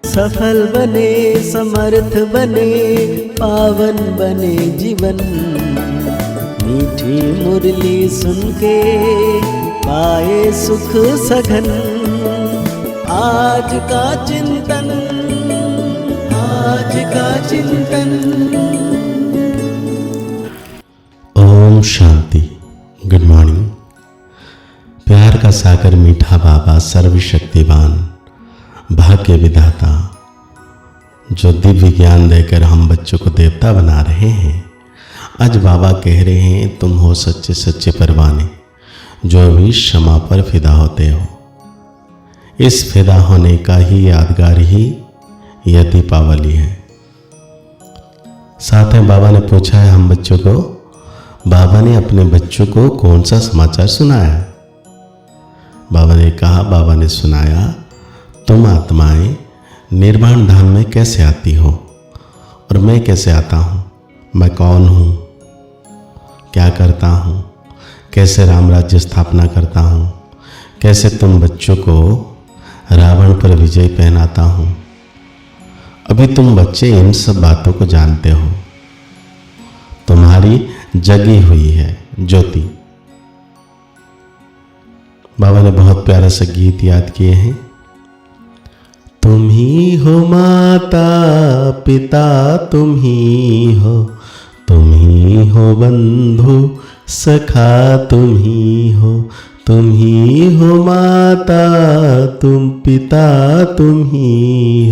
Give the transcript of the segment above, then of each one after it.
सफल बने, समर्थ बने, पावन बने जीवन। मीठी मुरली सुन के पाए सुख सघन। आज का चिंतन, आज का चिंतन। ओम शांति। Good morning. प्यार का सागर मीठा बाबा, सर्वशक्तिवान, भाग्य विधाता, जो दिव्य ज्ञान देकर हम बच्चों को देवता बना रहे हैं। आज बाबा कह रहे हैं, तुम हो सच्चे सच्चे परवाने, जो भी क्षमा पर फिदा होते हो। इस फिदा होने का ही यादगार ही यह दीपावली है। साथ में बाबा ने पूछा है हम बच्चों को, बाबा ने अपने बच्चों को कौन सा समाचार सुनाया? बाबा ने कहा, बाबा ने सुनाया, तुम आत्माएं निर्वाण धाम में कैसे आती हो और मैं कैसे आता हूँ, मैं कौन हूँ, क्या करता हूँ, कैसे राम राज्य स्थापना करता हूँ, कैसे तुम बच्चों को रावण पर विजय पहनाता हूँ। अभी तुम बच्चे इन सब बातों को जानते हो। तुम्हारी जगी हुई है ज्योति। बाबा ने बहुत प्यारा सा गीत याद किए हैं। तुम ही हो माता पिता, तुम ही हो बंधु सखा, तुम ही हो माता, तुम पिता, तुम ही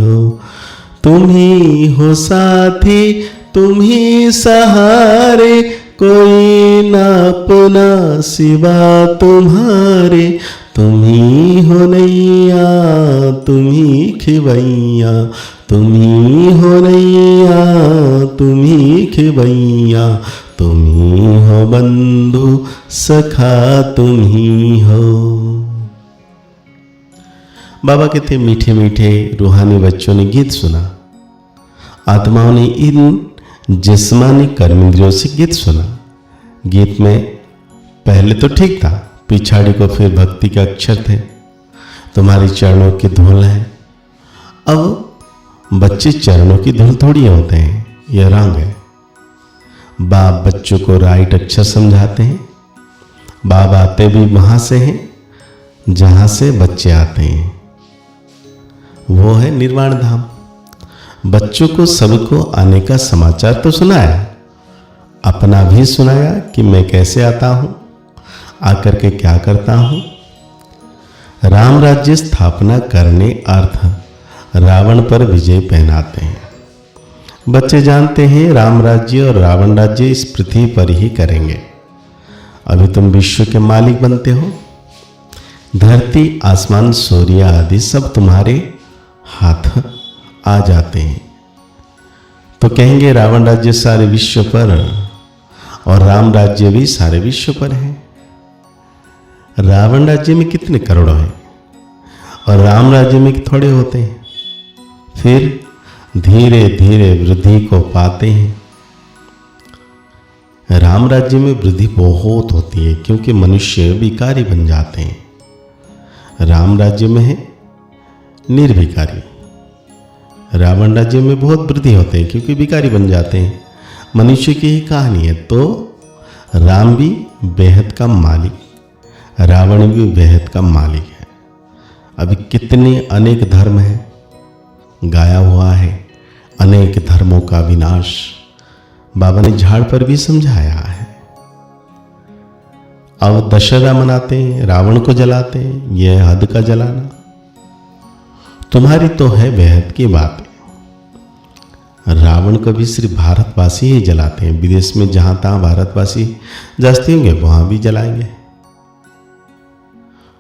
हो साथी, तुम ही सहारे, कोई ना अपना सिवा तुम्हारे। तुम ही हो नैया, तुम ही खिवैया, तुम ही हो नैया, तुम ही खिवैया, तुम ही हो बंधु सखा, तुम ही हो। बाबा कहते मीठे मीठे रूहानी बच्चों ने गीत सुना। आत्माओं ने इन जिस्मानी कर्मेंद्रियों से गीत सुना। गीत में पहले तो ठीक था, पिछाड़ी को फिर भक्ति के अक्षर थे, तुम्हारी चरणों की धूल है। अब बच्चे चरणों की धूल थोड़ी होते हैं, यह रंग है। बाप बच्चों को राइट अक्षर समझाते हैं। बाप आते भी वहां से हैं जहां से बच्चे आते हैं, वो है निर्वाण धाम। बच्चों को सबको आने का समाचार तो सुनाया, अपना भी सुनाया कि मैं कैसे आता हूं, आकर के क्या करता हूं। राम राज्य स्थापना करने अर्थ रावण पर विजय पहनाते हैं। बच्चे जानते हैं राम राज्य और रावण राज्य इस पृथ्वी पर ही करेंगे। अभी तुम विश्व के मालिक बनते हो। धरती, आसमान, सूर्य आदि सब तुम्हारे हाथ आ जाते हैं। तो कहेंगे रावण राज्य सारे विश्व पर और राम राज्य भी सारे विश्व पर है। रावण राज्य में कितने करोड़ों हैं और राम राज्य में थोड़े होते हैं। फिर धीरे धीरे वृद्धि को पाते हैं। राम राज्य में वृद्धि बहुत होती है क्योंकि मनुष्य विकारी बन जाते हैं। राम राज्य में है निर्विकारी। रावण राज्य में बहुत वृद्धि होते हैं क्योंकि विकारी बन जाते हैं। मनुष्य की ही कहानी है। तो राम भी बेहद का मालिक, रावण भी बेहद का मालिक है। अभी कितने अनेक धर्म हैं, गाया हुआ है अनेक धर्मों का विनाश। बाबा ने झाड़ पर भी समझाया है। अब दशहरा मनाते हैं, रावण को जलाते हैं, यह हद का जलाना। तुम्हारी तो है बेहद की बात। रावण को भी सिर्फ भारतवासी ही जलाते हैं। विदेश में जहां तहां भारतवासी जास्ती होंगे वहां भी जलाएंगे।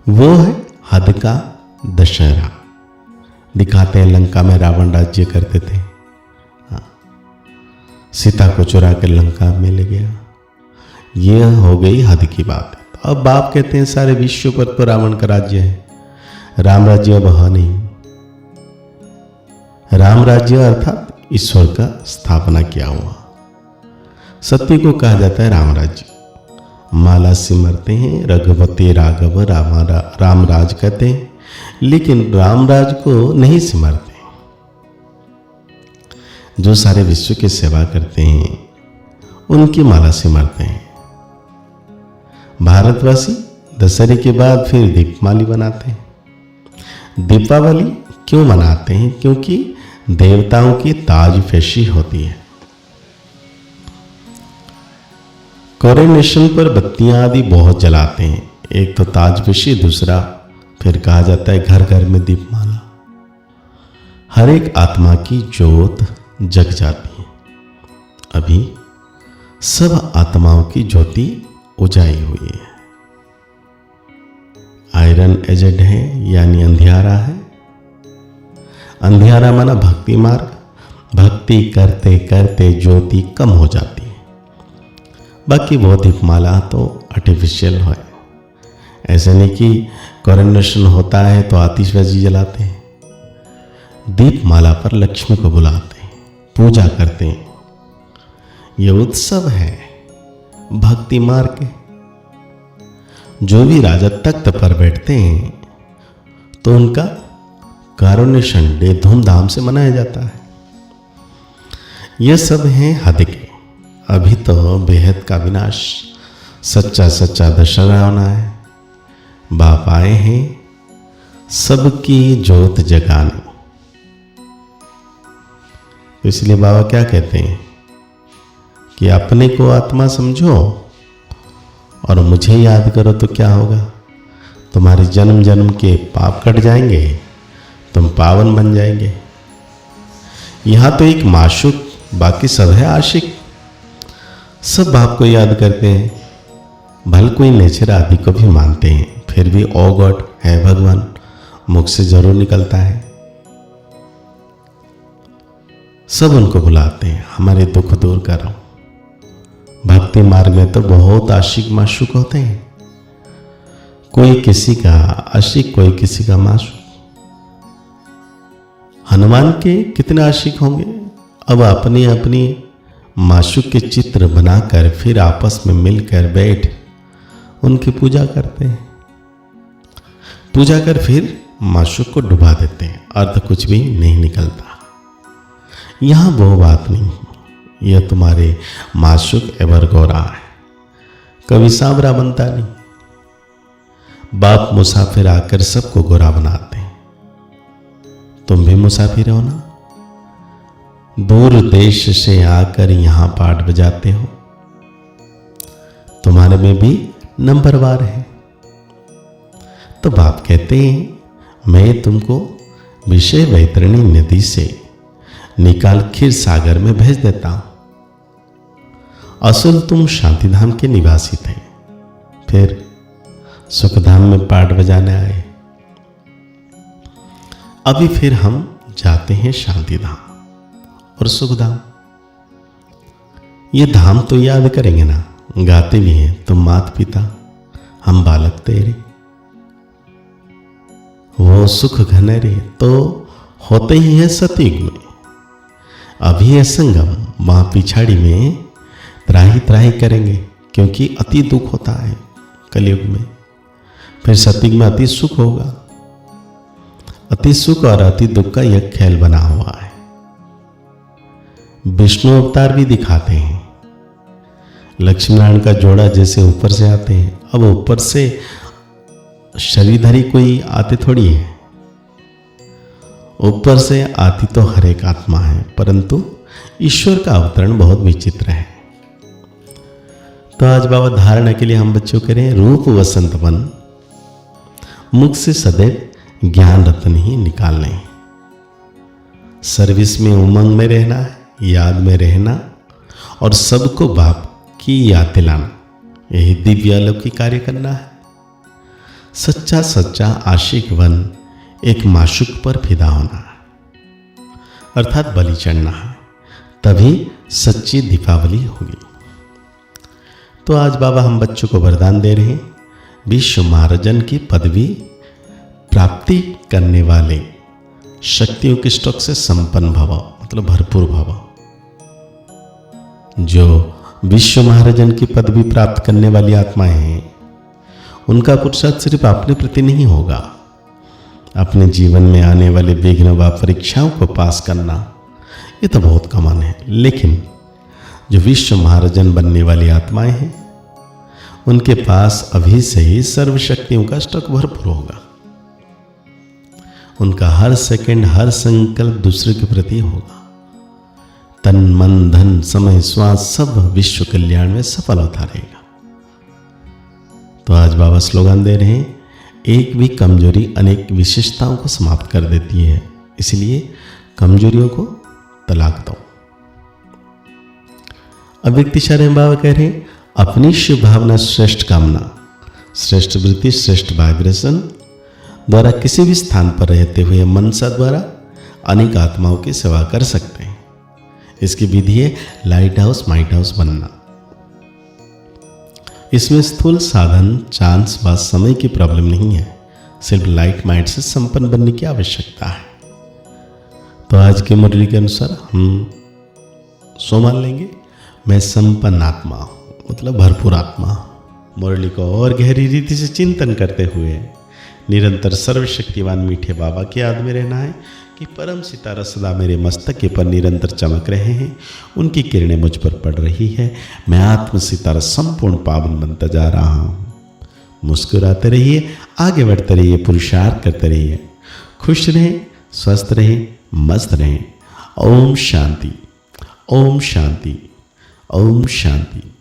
वो है हद का दशहरा। दिखाते हैं लंका में रावण राज्य करते थे। सीता को चुरा कर लंका में ले गया। यह हो गई हद की बात। अब बाप कहते हैं सारे विश्व पर तो रावण का राज्य है, राम राज्य अब है नहीं। राम राज्य अर्थात ईश्वर का स्थापना किया हुआ सत्य को कहा जाता है राम राज्य। माला सिमरते हैं, रघुपति राघव राम राज कहते हैं, लेकिन राम राज को नहीं सिमरते। जो सारे विश्व की सेवा करते हैं उनकी माला सिमरते हैं। भारतवासी दशहरे के बाद फिर दीपमाली बनाते हैं। दीपावली क्यों मनाते हैं? क्योंकि देवताओं की ताजपोशी होती है। कोरोनेशन पर बत्तियां आदि बहुत जलाते हैं। एक तो ताजपोशी, दूसरा फिर कहा जाता है घर घर में दीपमाला। हर एक आत्मा की जोत जग जाती है। अभी सब आत्माओं की ज्योति उजाई हुई है। आयरन एजेड है यानी अंधियारा है। अंधियारा माना भक्ति मार्ग। भक्ति करते करते ज्योति कम हो जाती है। बाकी वो दीपमाला तो आर्टिफिशियल है। ऐसे नहीं कि कोरोनेशन होता है तो आतिशबाजी जलाते हैं। दीपमाला पर लक्ष्मी को बुलाते हैं, पूजा करते हैं। ये उत्सव है भक्ति मार्ग के। जो भी राजा तख्त पर बैठते हैं तो उनका कोरोनेशन डे धूमधाम से मनाया जाता है। ये सब हैं हद के। अभी तो बेहद का विनाश, सच्चा सच्चा दशहरा होना है। बाप आए हैं सबकी ज्योत जगाने। इसलिए बाबा क्या कहते हैं कि अपने को आत्मा समझो और मुझे याद करो तो क्या होगा? तुम्हारे जन्म जन्म के पाप कट जाएंगे, तुम पावन बन जाएंगे। यहां तो एक माशूक, बाकी सब है आशिक। सब बाप को याद करते हैं। भले कोई नेचर आदि को भी मानते हैं, फिर भी ओ गॉड है भगवान मुख से जरूर निकलता है। सब उनको बुलाते हैं, हमारे दुख दूर करो। भक्ति मार्ग में तो बहुत आशिक माशूक होते हैं। कोई किसी का आशिक, कोई किसी का माशूक। हनुमान के कितने आशिक होंगे? अब अपनी अपनी माशूक के चित्र बनाकर फिर आपस में मिलकर बैठ उनकी पूजा करते हैं। पूजा कर फिर माशूक को डुबा देते हैं। अर्थ कुछ भी नहीं निकलता। यहां वो बात नहीं। यह तुम्हारे माशूक एवर गोरा है, कभी सांवरा बनता नहीं। बाप मुसाफिर आकर सबको गोरा बनाते हैं। तुम भी मुसाफिर हो ना? दूर देश से आकर यहां पाठ बजाते हो। तुम्हारे में भी नंबरवार है। तो बाप कहते हैं मैं तुमको विषय वैतरणी नदी से निकाल खीर सागर में भेज देता हूं। असल तुम शांतिधाम के निवासी थे, फिर सुखधाम में पाठ बजाने आए। अभी फिर हम जाते हैं शांतिधाम और सुखधाम। ये धाम तो याद करेंगे ना, गाते भी हैं तुम मात पिता हम बालक तेरे। वो सुख घनेरे तो होते ही है सतयुग में। अभी है संगम, वहां पिछाड़ी में त्राही त्राही करेंगे, क्योंकि अति दुख होता है कलयुग में। फिर सतयुग में अति सुख होगा। अति सुख और अति दुख का यह खेल बना हुआ है। विष्णु अवतार भी दिखाते हैं। लक्ष्मी नारायण का जोड़ा जैसे ऊपर से आते हैं। अब ऊपर से शरीरधारी कोई आते थोड़ी है। ऊपर से आती तो हर एक आत्मा है, परंतु ईश्वर का अवतरण बहुत विचित्र है। तो आज बाबा धारणा के लिए हम बच्चों करें रूप वसंत वन, मुख से सदैव ज्ञान रत्न ही निकालने। सर्विस में उमंग में रहना है, याद में रहना और सबको बाप की याद दिलाना, यही दिव्य अलौकिक कार्य करना है। सच्चा सच्चा आशिक बन एक माशूक पर फिदा होना है, अर्थात बलि चढ़ना है, तभी सच्ची दीपावली होगी। तो आज बाबा हम बच्चों को वरदान दे रहे हैं, विश्व महाराजन की पदवी प्राप्ति करने वाले शक्तियों के स्टॉक से संपन्न भव, मतलब भरपूर भव। जो विश्व महाराजन की पदवी प्राप्त करने वाली आत्माएं हैं, उनका पुरुषार्थ सिर्फ अपने प्रति नहीं होगा, अपने जीवन में आने वाले विघ्न व परीक्षाओं को पास करना, ये तो बहुत कॉमन है। लेकिन जो विश्व महाराजन बनने वाली आत्माएं हैं, उनके पास अभी से ही सर्वशक्तियों का स्टॉक भरपूर होगा। उनका हर सेकंड, हर संकल्प दूसरे के प्रति होगा। तन, मन, धन, समय, श्वास सब विश्व कल्याण में सफल होता रहेगा। तो आज बाबा स्लोगन दे रहे हैं, एक भी कमजोरी अनेक विशेषताओं को समाप्त कर देती है, इसलिए कमजोरियों को तलाक दो। अब व्यक्ति शरण बाबा कह रहे हैं, अपनी शुभ भावना, श्रेष्ठ कामना, श्रेष्ठ वृत्ति, श्रेष्ठ वाइब्रेशन द्वारा किसी भी स्थान पर रहते हुए मनसा द्वारा अनेक आत्माओं की सेवा कर सकते हैं। इसकी विधि है लाइट हाउस, माइट हाउस बनना। इसमें स्थूल साधन, चांस व समय की प्रॉब्लम नहीं है, सिर्फ लाइट माइट से संपन्न बनने की आवश्यकता है। तो आज की मुरली के अनुसार हम सो मान लेंगे, मैं संपन्न आत्मा हूं, मतलब भरपूर आत्मा। मुरली को और गहरी रीति से चिंतन करते हुए निरंतर सर्वशक्तिवान मीठे बाबा की याद में रहना है कि परम सितारा सदा मेरे मस्तक के पर निरंतर चमक रहे हैं, उनकी किरणें मुझ पर पड़ रही है। मैं आत्म सितारा संपूर्ण पावन बनता जा रहा हूँ। मुस्कुराते रहिए, आगे बढ़ते रहिए, पुरुषार्थ करते रहिए, खुश रहें, स्वस्थ रहें, मस्त रहें। ओम शांति, ओम शांति, ओम शांति।